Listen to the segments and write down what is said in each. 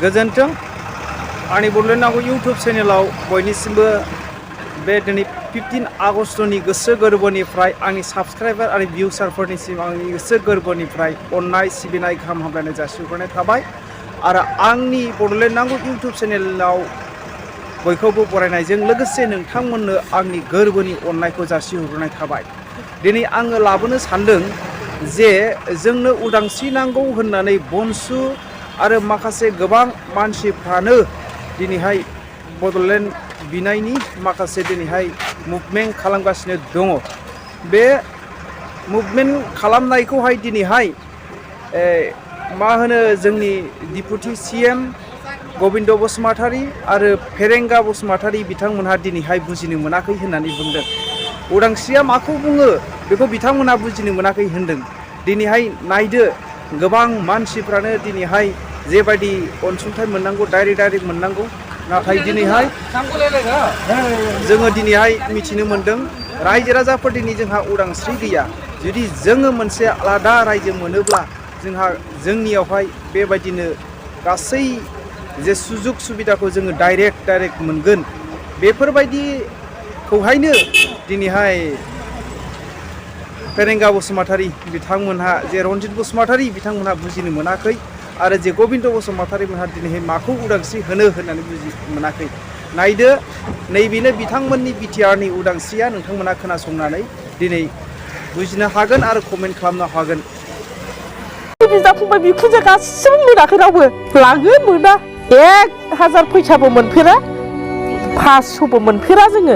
गोजोन्थों आंनि बड'लेण्ड नांगौ इउटुब चेनेलाव बयनिसिमबो बे दिनै 15 आगस्टनि गोसो गोरबोनिफ्राय आंनि साबस्क्राइबार आरो भिउसारफोरनिसिम आंनि गोसो गोरबोनिफ्राय अननाय सिबिनाय गाहाम हामलायनाय जासिहरनाय थाबाय आरो आंनि बड'लेण्ड नांगौ इउटुब चेनेलाव बयखौबो बरायनायजों लोगोसे नोंथांमोननो आंनि गोरबोनि अननायखौ जासिहरनाय थाबाय। दिनै आङो लाबोनो सानदों जे जोंनो उदांस्रि नांगौ होननानै बनसु आरो माखासे गोबां मानसिफ्रानो दिनैहाय बड'लेण्ड बिनायनि माखासे दिनैहाय मुभमेन्ट खालामगासिनो दङ। बे मुभमेन्ट खालामनायखौहाय दिनैहाय मा होनो जोंनि डिपुटि CM गबिन्द बसुमतारी आरो फेरेंगा बसुमतारी बिथांमोनहा दिनैहाय बुजिनो मोनाखै होननानै बुंदों। उदांस्रिया माखौ बुङो बेखौ बिथांमोनहा बुजिनो मोनाखै होनदों। दिनैहाय नायदो गोबां मानसिफ्रानो दिनैहाय जेबायदि अनसुंथाइ मोननांगौ डाइरेक्ट मोननांगौ नाथाय दिनैहाय जोङो दिनैहाय मिथिनो मोनदों रायजो राजाफोर दिनै जोंहा उदांस्रि गैया। जुदि जोङो मोनसे आलादा रायजो मोनोब्ला जोंहा जोंनियावहाय बेबायदिनो गासै जे सुजुग सुबिदाखौ जोङो डाइरेक्ट मोनगोन बेफोरबायदिखौहायनो दिनैहाय पेरेंगा बसुमतारी बिथांमोनहा जे रन्जित बसुमतारी बिथांमोनहा बुजिनो मोनाखै आरो जे गबिन्द बसुमतारी मोनहा दिनैहाय माखौ उदांस्रि होनो होननानै बुजिनो मोनाखै। नायदो नैबेनो बिथांमोननि बिटिआरनि उदांस्रिया नोंथांमोना खोनासंनानै दिनै बुजिनो हागोन आरो कमेन्ट खालामनो हागोन। बिदा फंबाय बिखुनजो गासिबो मोनाखै रावबो लाङो मोना 1000 फैसाबो मोनफेरा 500बो मोनफेरा जोङो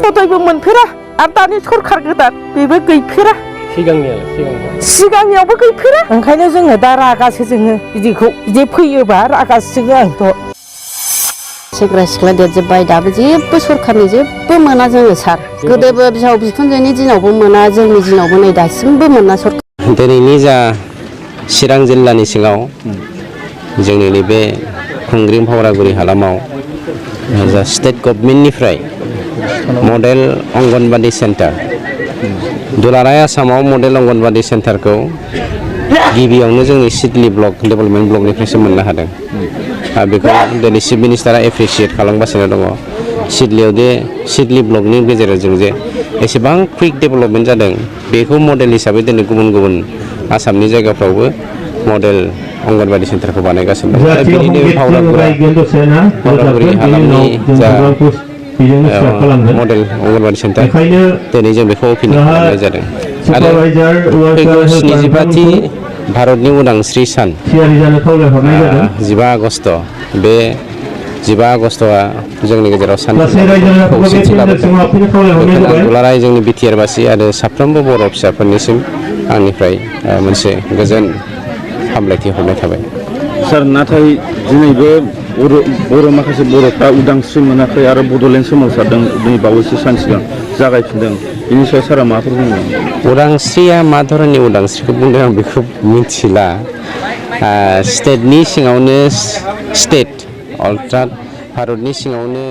हदायबो मोनफेरा आरो दानि सरखार गोदान बेबो गैफेरा सिगांनियावबो गैफेरा ओंखायनो जोङो दा रागासो जोङो बिदि फैयोबा रागासो जोङो आंथ' सेंग्रा सिख्ला देरजोब्बाय दाबो जेबो सरखारनि जेबो मोना जोङो सार गोदोबो बिहाव बिखुनजोनि दिनावबो मोना जोंनि दिनावबो नै दासिमबो मोना सरखार। दिनैनि जा चिरां जिल्लानि सिङाव जोंनि नैबे खुंग्रिं फावरागुरि हालामाव जा स्टेट गभर्नमेन्टनिफ्राय मडेल अंगनबादि सेन्टार दुलाराय आसामाव मडेल अंगनबादि सेन्टारखौ गिबियावनो जोंनि सिडली ब्लक डेभेलपमेन्ट ब्लकनिफ्रायसो मोननो हादों। बेखौ दिनै चिफ मिनिस्टारा एप्रिसियेट खालामगासिनो दङ। सिडली ब्लकनि गेजेरजों जे एसेबां कुइक डेभेलपमेन्ट जादों बेखौ मडेल हिसाबै दिनै गुबुन गुबुन आसामनि जायगाफ्रावबो मडेल अंगनबादि सेन्टारखौ बानायगासिनो दं आरो बिनिनो फावरागुरि हालामनि जा मडेल अंगनबादि सेन्टार दिनै जों बेखौ अपेनिं खालामनाय जादों आरो फैगौ 75थि भारतनि उदांस्रि सान 15 आगस्ट बे 15 आगस्टआ जोंनि गेजेराव सान्थि खौसेथि लाबोदों। दुलाराय जोंनि बिटिआरबासि आरो साफ्रोमबो बर' फिसाफोरनिसिम आंनिफ्राय मोनसे गोजोन हामलायथि हरनाय थाबाय। सार नाथाय दिनैबो बर' माखासे बर'फ्रा उदांस्रि मोनाखै आरो बड'लेण्ड सोमावसारदों दिनै बावैसो सान सिगां जागायफिनदों बेनि सायाव सारा माफोर बुङो? उदांस्रिया मा धरननि उदांस्रिखौ बुंदों आं बेखौ मिथिला। स्टेटनि सिङावनो स्टेट अर्थात भारतनि सिङावनो